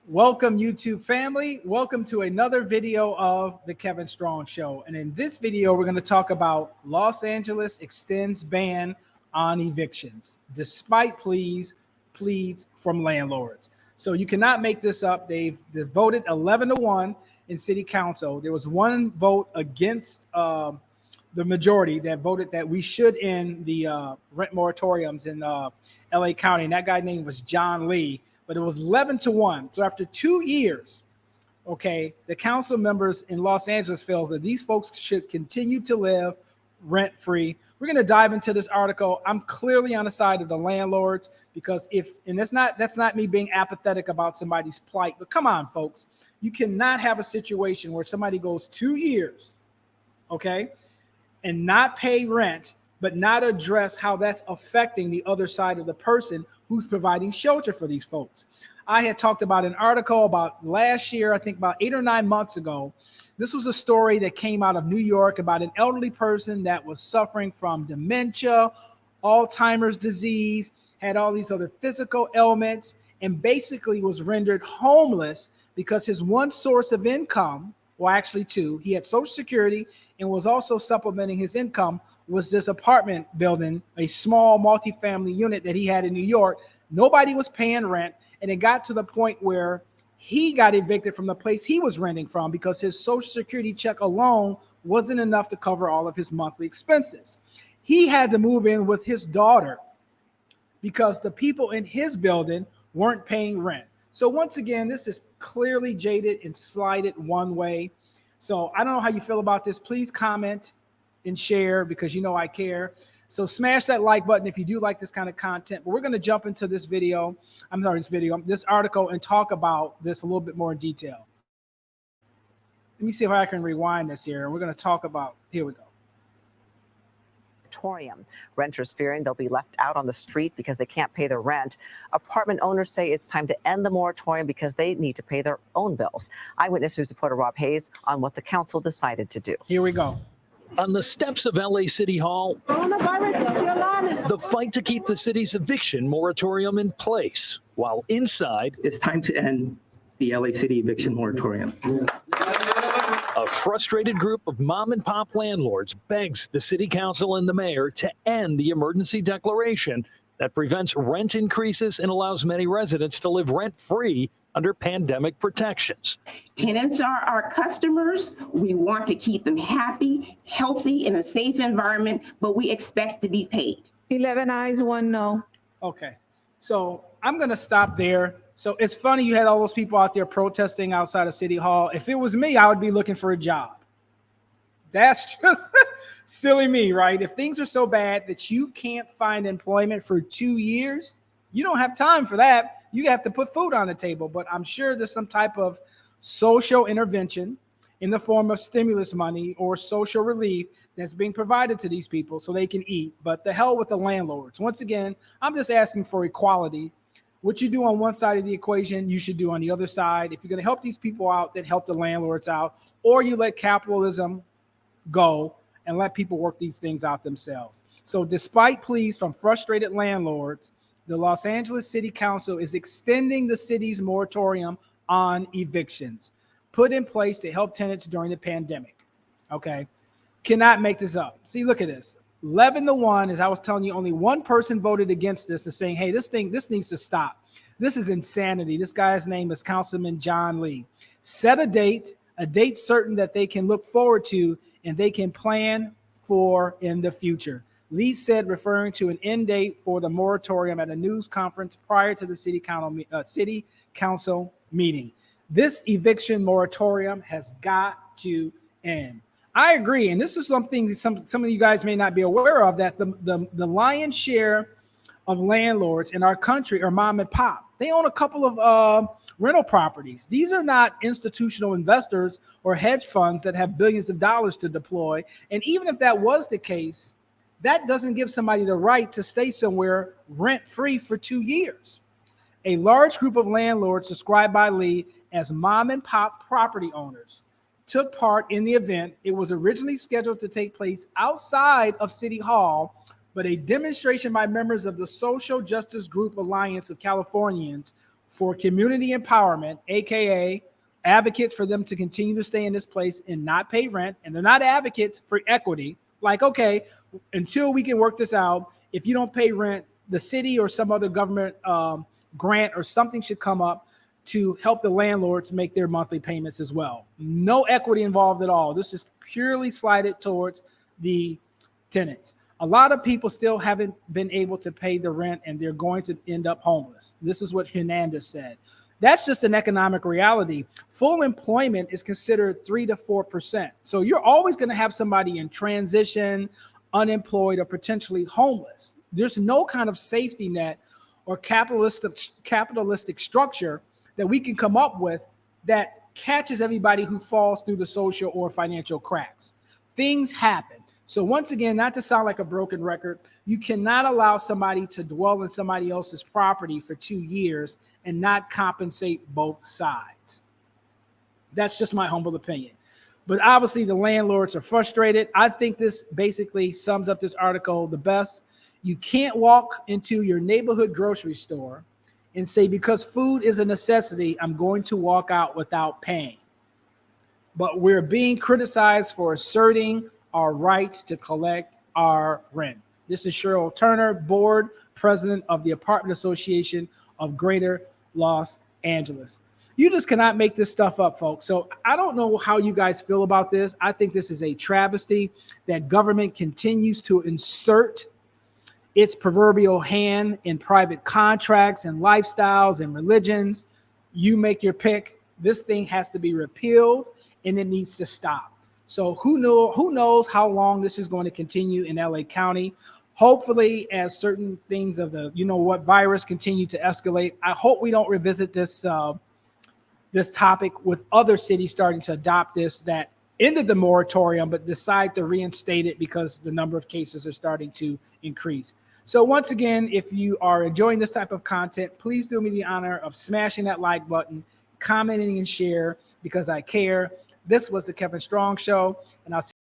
Welcome, YouTube family. Welcome to another video of the Kevin Strong Show. And in this video, we're going to talk about Los Angeles extends ban on evictions, despite pleads from landlords. So you cannot make this up. They've voted 11-1 in City Council. There was one vote against the majority that voted that we should end the rent moratoriums in LA County. And that guy's name was John Lee. But it was 11-1. So after 2 years, okay, the council members in Los Angeles feels that these folks should continue to live rent free. We're going to dive into this article. I'm clearly on the side of the landlords because that's not me being apathetic about somebody's plight, but come on, folks, you cannot have a situation where somebody goes 2 years, okay, and not pay rent, but not address how that's affecting the other side of the person who's providing shelter for these folks. I had talked about an article about last year, I think about 8 or 9 months ago. This was a story that came out of New York about an elderly person that was suffering from dementia, Alzheimer's disease, had all these other physical ailments, and basically was rendered homeless because his one source of income, well, actually two, he had Social Security and was also supplementing his income, was this apartment building, a small multifamily unit that he had in New York. Nobody was paying rent. And it got to the point where he got evicted from the place he was renting from because his Social Security check alone wasn't enough to cover all of his monthly expenses. He had to move in with his daughter because the people in his building weren't paying rent. So once again, this is clearly jaded and slighted one way. So I don't know how you feel about this. Please comment and share because you know I care. So smash that like button if you do like this kind of content. But we're going to jump into this article and talk about this a little bit more in detail. Let me see if I can rewind this here. We're going to talk about, here we go. Moratorium. Renters fearing they'll be left out on the street because they can't pay their rent. Apartment owners say it's time to end the moratorium because they need to pay their own bills. Eyewitness News reporter Rob Hayes on what the council decided to do. Here we go. On the steps of LA City Hall, the fight to keep the city's eviction moratorium in place, while inside, it's time to end the LA City eviction moratorium. A frustrated group of mom and pop landlords begs the city council and the mayor to end the emergency declaration that prevents rent increases and allows many residents to live rent-free under pandemic protections. Tenants are our customers. We want to keep them happy, healthy, in a safe environment, but we expect to be paid. 11 ayes, 1 no. Okay, so I'm going to stop there. So it's funny you had all those people out there protesting outside of City Hall. If it was me, I would be looking for a job. That's just silly me, right? If things are so bad that you can't find employment for 2 years, you don't have time for that. You have to put food on the table. But I'm sure there's some type of social intervention in the form of stimulus money or social relief that's being provided to these people so they can eat. But the hell with the landlords. Once again, I'm just asking for equality. What you do on one side of the equation, you should do on the other side. If you're going to help these people out, then help the landlords out, or you let capitalism go and let people work these things out themselves. So despite pleas from frustrated landlords, the Los Angeles City Council is extending the city's moratorium on evictions, put in place to help tenants during the pandemic. Okay, cannot make this up. See, look at this. 11-1, as I was telling you, only one person voted against this and saying, hey, this needs to stop. This is insanity. This guy's name is Councilman John Lee. Set a date certain that they can look forward to and they can plan for in the future. Lee said, referring to an end date for the moratorium at a news conference prior to the city council meeting. This eviction moratorium has got to end. I agree, and this is something some of you guys may not be aware of, that the lion's share of landlords in our country are mom and pop. They own a couple of rental properties. These are not institutional investors or hedge funds that have billions of dollars to deploy. And even if that was the case, that doesn't give somebody the right to stay somewhere rent-free for 2 years. A large group of landlords described by Lee as mom and pop property owners took part in the event. It was originally scheduled to take place outside of City Hall, but a demonstration by members of the Social Justice Group Alliance of Californians for community empowerment, AKA advocates for them to continue to stay in this place and not pay rent. And they're not advocates for equity. Like, okay, until we can work this out, if you don't pay rent, the city or some other government grant or something should come up to help the landlords make their monthly payments as well. No equity involved at all. This is purely slighted towards the tenants. A lot of people still haven't been able to pay the rent and they're going to end up homeless. This is what Hernandez said. That's just an economic reality. Full employment is considered 3 to 4%. So you're always going to have somebody in transition, unemployed, or potentially homeless. There's no kind of safety net or capitalistic structure that we can come up with that catches everybody who falls through the social or financial cracks. Things happen. So once again, not to sound like a broken record, you cannot allow somebody to dwell in somebody else's property for 2 years and not compensate both sides. That's just my humble opinion. But obviously the landlords are frustrated. I think this basically sums up this article the best. You can't walk into your neighborhood grocery store and say, because food is a necessity, I'm going to walk out without paying. But we're being criticized for asserting our rights to collect our rent. This is Cheryl Turner, board president of the Apartment Association of Greater Los Angeles. You just cannot make this stuff up, folks. So I don't know how you guys feel about this. I think this is a travesty that government continues to insert its proverbial hand in private contracts and lifestyles and religions. You make your pick. This thing has to be repealed and it needs to stop. So who knows how long this is going to continue in LA County. Hopefully, as certain things of the virus continue to escalate, I hope we don't revisit this this topic with other cities starting to adopt this that ended the moratorium but decide to reinstate it because the number of cases are starting to increase. So once again, if you are enjoying this type of content, please do me the honor of smashing that like button, commenting and share because I care. This was the Kevin Strong Show, and I'll see